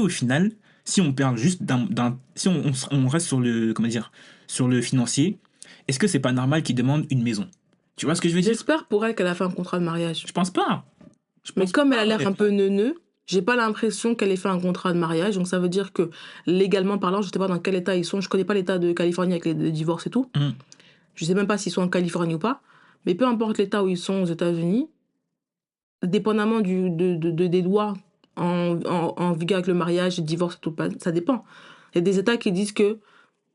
au final, si on parle juste si on reste sur le, comment dire, sur le financier, est-ce que c'est pas normal qu'il demande une maison? Tu vois ce que je veux dire? J'espère pour elle qu'elle a fait un contrat de mariage. Je pense pas. Mais comme elle a l'air un honnêtement. peu neuneu, j'ai pas l'impression qu'elle ait fait un contrat de mariage. Donc ça veut dire que, légalement parlant, je sais pas dans quel état ils sont. Je connais pas l'état de Californie avec les divorces et tout. Mm. Je sais même pas s'ils sont en Californie ou pas. Mais peu importe l'état où ils sont aux États-Unis, dépendamment des lois en vigueur avec le mariage, le divorce et tout, ça dépend. Il y a des États qui disent que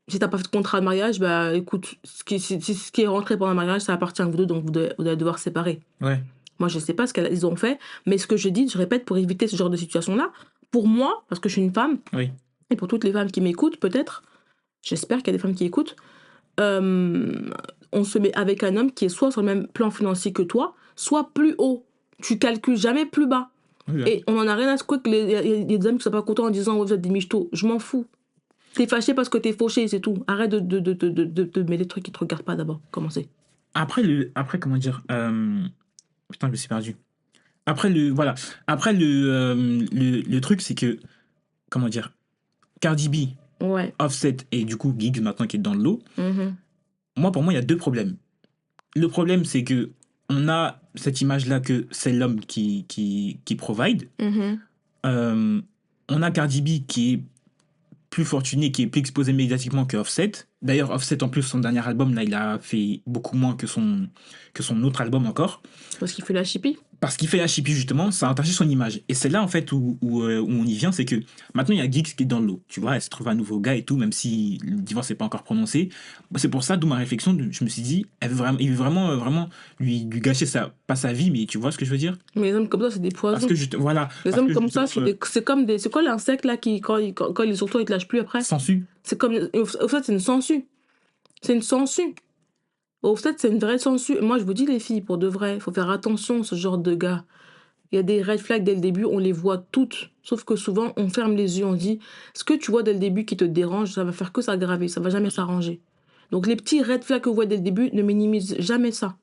si t'as pas fait de contrat de mariage, bah écoute, ce qui est rentré pendant le mariage, ça appartient à vous deux, donc vous allez devoir séparer. Ouais. Moi, je sais pas ce qu'ils ont fait, mais ce que je dis, je répète, pour éviter ce genre de situation-là, pour moi, parce que je suis une femme, Oui. et pour toutes les femmes qui m'écoutent, peut-être, j'espère qu'il y a des femmes qui écoutent, on se met avec un homme qui est soit sur le même plan financier que toi, soit plus haut. Tu calcules jamais plus bas. Oui, Et on en a rien à secouer qu'il y a des hommes qui sont pas contents en disant, vous êtes des michetots. Je m'en fous. T'es fâché parce que t'es fauché, c'est tout. Arrête de mettre des trucs qui te regardent pas d'abord. Commencez. Après, comment dire, putain, je me suis perdu. Voilà. Après, le truc, c'est que, comment dire, Cardi B, Ouais. Offset et du coup Giggs maintenant qui est dans le lot, Mhm. pour moi, il y a deux problèmes. Le problème, c'est que on a cette image-là que c'est l'homme qui provide. Mhm. On a Cardi B qui est plus fortuné, qui est plus exposé médiatiquement que Offset. D'ailleurs, Offset, en plus, son dernier album, là, il a fait beaucoup moins que son autre album encore. Parce qu'il fait la chippie. Parce qu'il fait la chippie, justement, ça a entaché son image. Et c'est là, en fait, où on y vient, c'est que maintenant, il y a Giggs qui est dans l'eau. Tu vois, elle se trouve un nouveau gars et tout, même si le divorce n'est pas encore prononcé. C'est pour ça, d'où ma réflexion, je me suis dit, il veut vraiment lui gâcher pas sa vie, mais tu vois ce que je veux dire? Mais les hommes comme ça, c'est des Parce poisons. que, voilà. Les parce hommes que comme ça, justement, c'est comme des. C'est quoi l'insecte là qui, quand il est sur toi, il te lâche plus après? sensu. C'est comme. Au fait, c'est une sangsue. C'est une sangsue. Au fait, c'est une vraie sangsue. Moi, je vous dis, les filles, pour de vrai, il faut faire attention à ce genre de gars. Il y a des red flags dès le début, on les voit toutes. Sauf que souvent, on ferme les yeux, on dit ce que tu vois dès le début qui te dérange, ça va faire que s'aggraver, ça va jamais s'arranger. Donc, les petits red flags que vous voyez dès le début, ne minimisez jamais ça.